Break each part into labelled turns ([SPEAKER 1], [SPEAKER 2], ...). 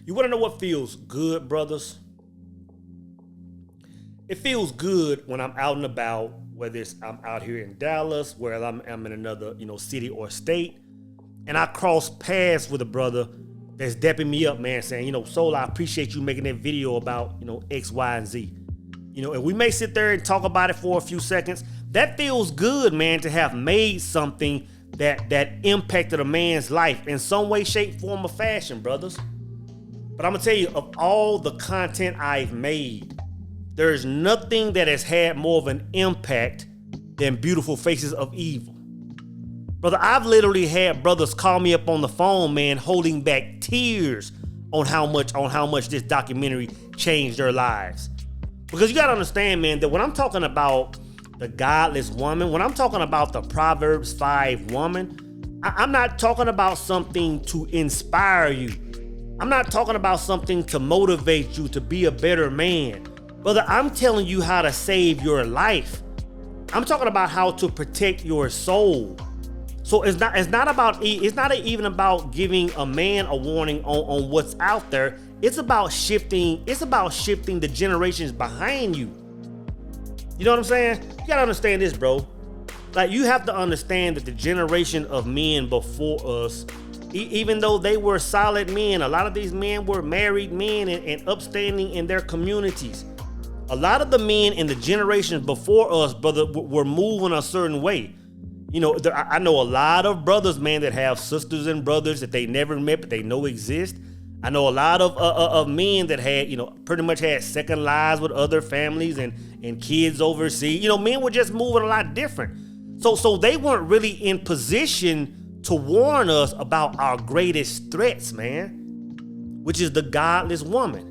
[SPEAKER 1] You want to know what feels good, brothers? It feels good when I'm out and about, whether it's I'm out here in Dallas, where I'm in another, city or state, and I cross paths with a brother that's dapping me up, man, saying, Soul, I appreciate you making that video about, X, Y, and Z. And we may sit there and talk about it for a few seconds. That feels good, man, to have made something that impacted a man's life in some way, shape, form, or fashion, brothers. But I'm gonna tell you, of all the content I've made, there's nothing that has had more of an impact than Beautiful Faces of Evil. Brother, I've literally had brothers call me up on the phone, man, holding back tears on how much this documentary changed their lives. Because you gotta understand, man, that when I'm talking about the godless woman, when I'm talking about the Proverbs 5 woman, I'm not talking about something to inspire you. I'm not talking about something to motivate you to be a better man. Brother, I'm telling you how to save your life. I'm talking about how to protect your soul. So it's not even about giving a man a warning on what's out there. It's about shifting the generations behind you. You know what I'm saying? You gotta understand this, bro. Like, you have to understand that the generation of men before us, even though they were solid men, a lot of these men were married men and upstanding in their communities. A lot of the men in the generations before us, brother, were moving a certain way. I know a lot of brothers, man, that have sisters and brothers that they never met, but they know exist. I know a lot of men that had, pretty much had second lives with other families and kids overseas. Men were just moving a lot different. So they weren't really in position to warn us about our greatest threats, man, which is the godless woman.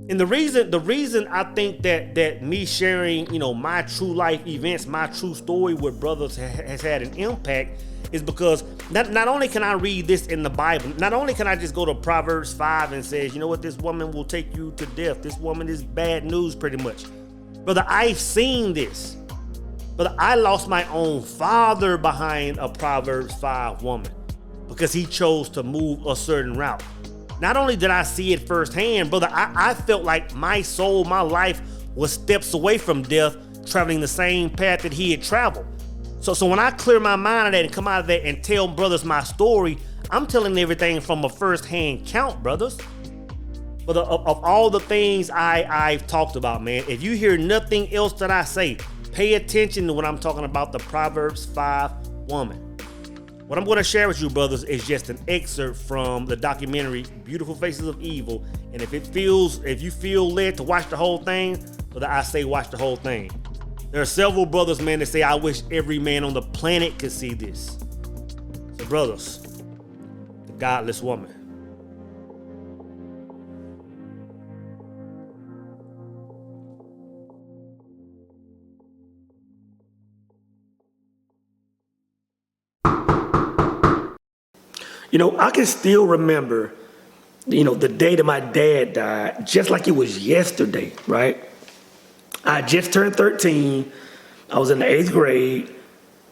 [SPEAKER 1] And the reason I think that me sharing, my true life events, my true story with brothers has had an impact is because not only can I read this in the Bible, not only can I just go to Proverbs 5 and says, this woman will take you to death. This woman is bad news pretty much. Brother, I've seen this. Brother, I lost my own father behind a Proverbs 5 woman because he chose to move a certain route. Not only did I see it firsthand, brother, I felt like my soul, my life was steps away from death, traveling the same path that he had traveled. So when I clear my mind of that and come out of that and tell brothers my story, I'm telling everything from a first-hand count, brothers. But of all the things I've talked about, man, if you hear nothing else that I say, pay attention to when I'm talking about the Proverbs 5 woman. What I'm going to share with you, brothers, is just an excerpt from the documentary Beautiful Faces of Evil. And if you feel led to watch the whole thing, brother, I say watch the whole thing. There are several brothers, man, that say, I wish every man on the planet could see this. So, brothers, the godless woman. I can still remember, the day that my dad died, just like it was yesterday, right? I just turned 13. I was in the 8th grade,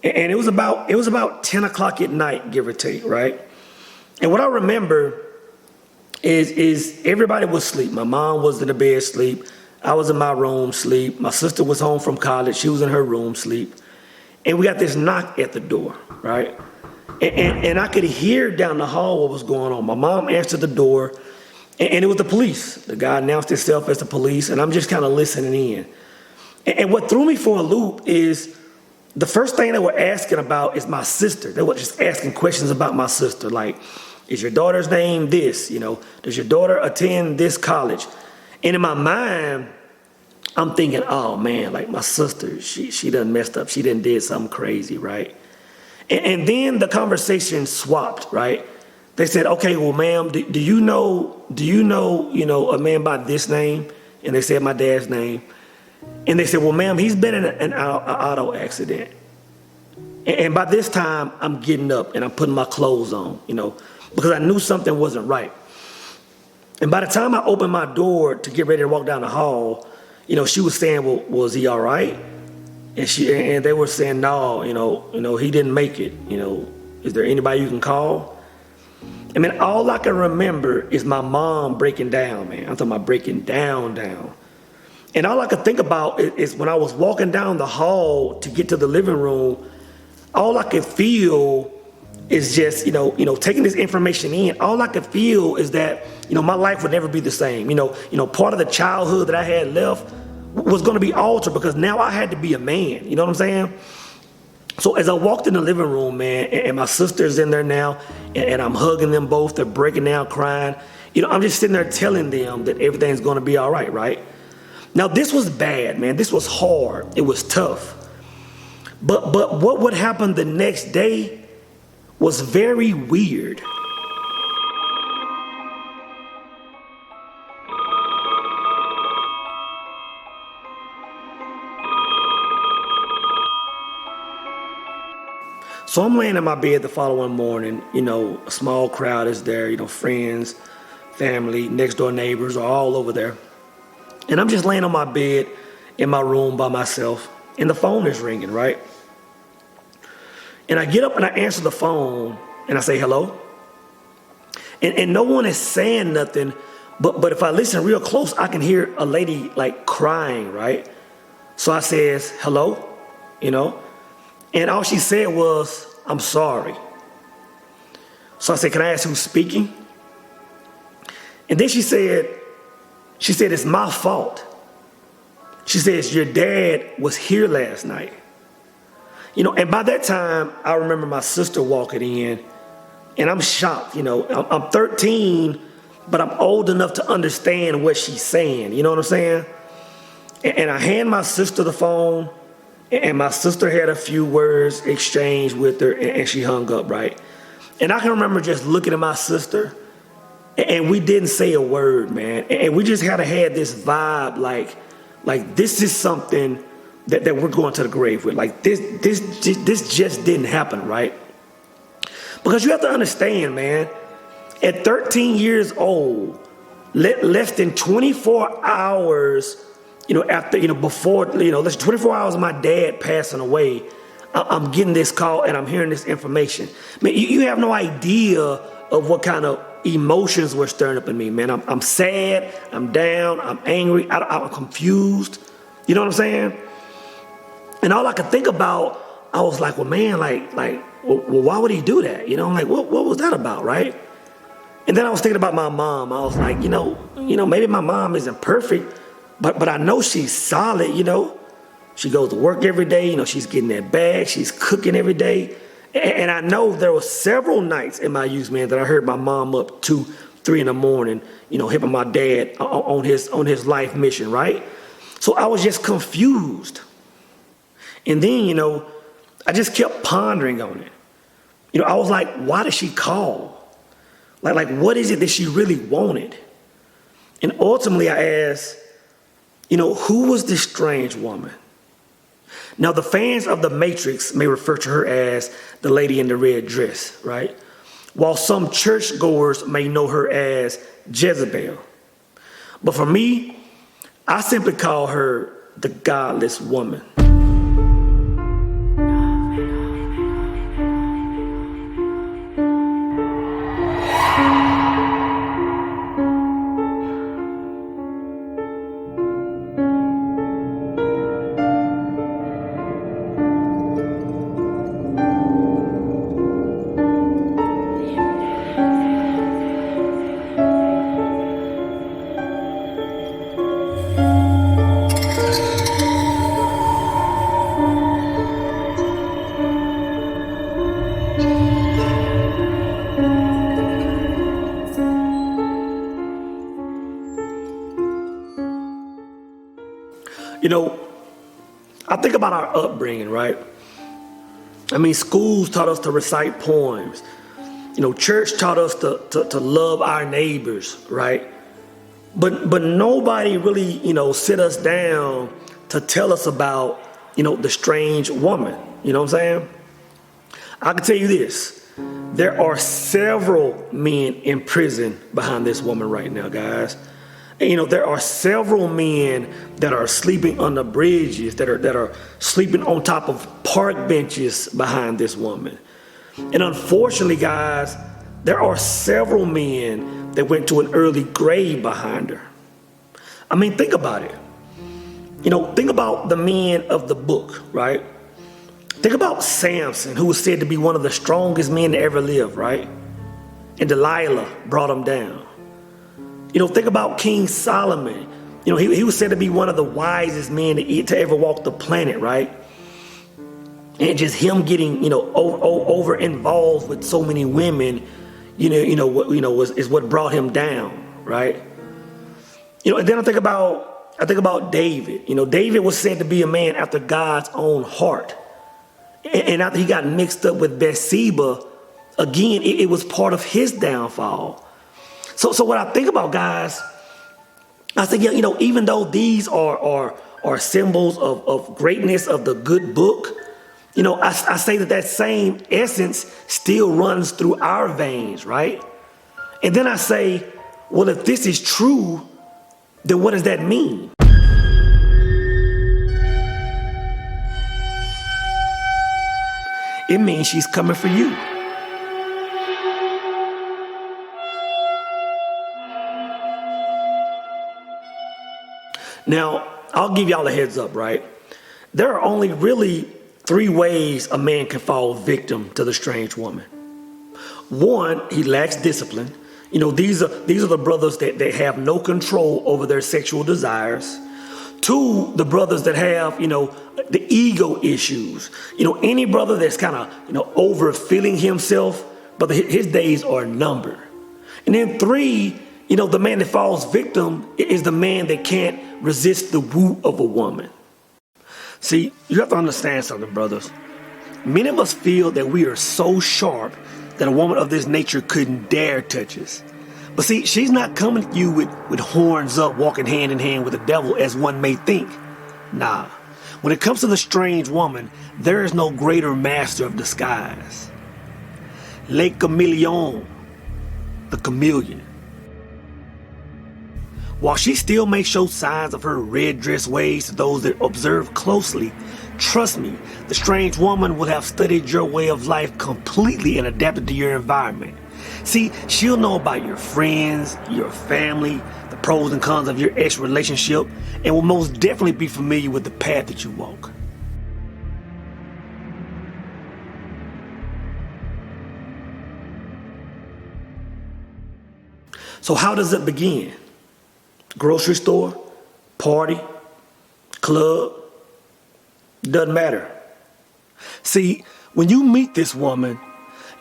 [SPEAKER 1] and it was about 10 o'clock at night, give or take, right? And what I remember is everybody was asleep. My mom was in the bed asleep. I was in my room sleep. My sister was home from college. She was in her room sleep. And we got this knock at the door, right? And I could hear down the hall what was going on. My mom answered the door, and it was the police. The guy announced himself as the police, and I'm just kind of listening in. And what threw me for a loop is the first thing they were asking about is my sister. They were just asking questions about my sister, like, is your daughter's name this? Does your daughter attend this college? And in my mind, I'm thinking, oh man, like my sister, she done messed up. She done did something crazy, right? And then the conversation swapped, right? They said, okay, well, ma'am, do you know, a man by this name? And they said my dad's name. And they said, well, ma'am, he's been in an auto accident. And by this time, I'm getting up and I'm putting my clothes on, because I knew something wasn't right. And by the time I opened my door to get ready to walk down the hall, she was saying, well, was he all right? And they were saying, no, he didn't make it. Is there anybody you can call?
[SPEAKER 2] I mean, all I can remember is my mom breaking down, man. I'm talking about breaking down. And all I could think about is when I was walking down the hall to get to the living room, all I could feel is just, taking this information in. All I could feel is that, my life would never be the same. Part of the childhood that I had left was going to be altered because now I had to be a man. You know what I'm saying? So as I walked in the living room, man, and my sister's in there now, and I'm hugging them both, they're breaking down, crying. I'm just sitting there telling them that everything's going to be all right, right? Now, this was bad, man. This was hard. It was tough. But what would happen the next day was very weird. So I'm laying in my bed the following morning, a small crowd is there, friends, family, next door neighbors are all over there. And I'm just laying on my bed in my room by myself, and the phone is ringing, right? And I get up and I answer the phone and I say, hello. And no one is saying nothing, but if I listen real close, I can hear a lady like crying, right? So I says, hello, and all she said was, I'm sorry. So I said, can I ask who's speaking? And then she said, it's my fault. She says, your dad was here last night. And by that time, I remember my sister walking in, and I'm shocked. I'm 13, but I'm old enough to understand what she's saying. You know what I'm saying? And I hand my sister the phone, and my sister had a few words exchanged with her, and she hung up, right? And I can remember just looking at my sister, and we didn't say a word, man. And we just had this vibe, like this is something that we're going to the grave with. Like this just didn't happen, right? Because you have to understand, man, at 13 years old, less than 24 hours, after, before, less than 24 hours of my dad passing away, I'm getting this call and I'm hearing this information. Man, you have no idea of what kind of emotions were stirring up in me, man. I'm sad, I'm down, I'm angry, I'm confused. You know what I'm saying? And all I could think about, I was like, well, man, well, why would he do that? I'm like, what was that about, right? And then I was thinking about my mom. I was like, maybe my mom isn't perfect, but I know she's solid, She goes to work every day, she's getting that bag, she's cooking every day. And I know there were several nights in my youth, man, that I heard my mom up 2, 3 in the morning, helping my dad on his life mission, right? So I was just confused. And then, I just kept pondering on it. I was like, why did she call? Like, what is it that she really wanted? And ultimately I asked, who was this strange woman? Now, the fans of The Matrix may refer to her as the lady in the red dress, right? While some churchgoers may know her as Jezebel. But for me, I simply call her the godless woman. I think about our upbringing, right? I mean, schools taught us to recite poems. Church taught us to love our neighbors, right? But nobody really, sit us down to tell us about, the strange woman. You know what I'm saying? I can tell you this. There are several men in prison behind this woman right now, guys. And, there are several men that are sleeping under bridges, that are sleeping on top of park benches behind this woman. And unfortunately, guys, there are several men that went to an early grave behind her. I mean, think about it. Think about the men of the book, right? Think about Samson, who was said to be one of the strongest men to ever live, right? And Delilah brought him down. Think about King Solomon. He was said to be one of the wisest men to ever walk the planet, right? And just him getting, over involved with so many women, is what brought him down, right? And then I think about David. David was said to be a man after God's own heart. And after he got mixed up with Bathsheba, again, it was part of his downfall. So what I think about, guys, I think, even though these are symbols of greatness of the good book, I say that same essence still runs through our veins, right? And then I say, well, if this is true, then what does that mean? It means she's coming for you. Now, I'll give y'all a heads up, right? There are only really 3 ways a man can fall victim to the strange woman. 1, he lacks discipline. These are the brothers that have no control over their sexual desires. 2, the brothers that have, the ego issues. Any brother that's kind of, overfeeling himself, but his days are numbered. And then 3, the man that falls victim is the man that can't resist the woo of a woman. See, you have to understand something, brothers. Many of us feel that we are so sharp that a woman of this nature couldn't dare touch us. But see, she's not coming at you with horns up, walking hand in hand with the devil as one may think. Nah, when it comes to the strange woman, there is no greater master of disguise. Le Chameleon, the chameleon. While she still may show signs of her red dress ways to those that observe closely, trust me, the strange woman will have studied your way of life completely and adapted to your environment. See, she'll know about your friends, your family, the pros and cons of your ex relationship, and will most definitely be familiar with the path that you walk. So how does it begin? Grocery store, party, club, doesn't matter. See, when you meet this woman,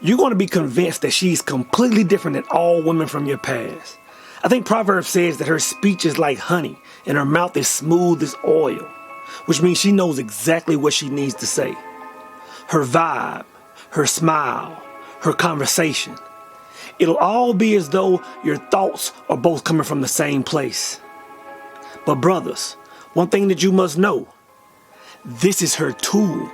[SPEAKER 2] you're going to be convinced that she's completely different than all women from your past. I think Proverbs says that her speech is like honey and her mouth is smooth as oil, which means she knows exactly what she needs to say. Her vibe, her smile, her conversation. It'll all be as though your thoughts are both coming from the same place. But brothers, one thing that you must know, this is her tool.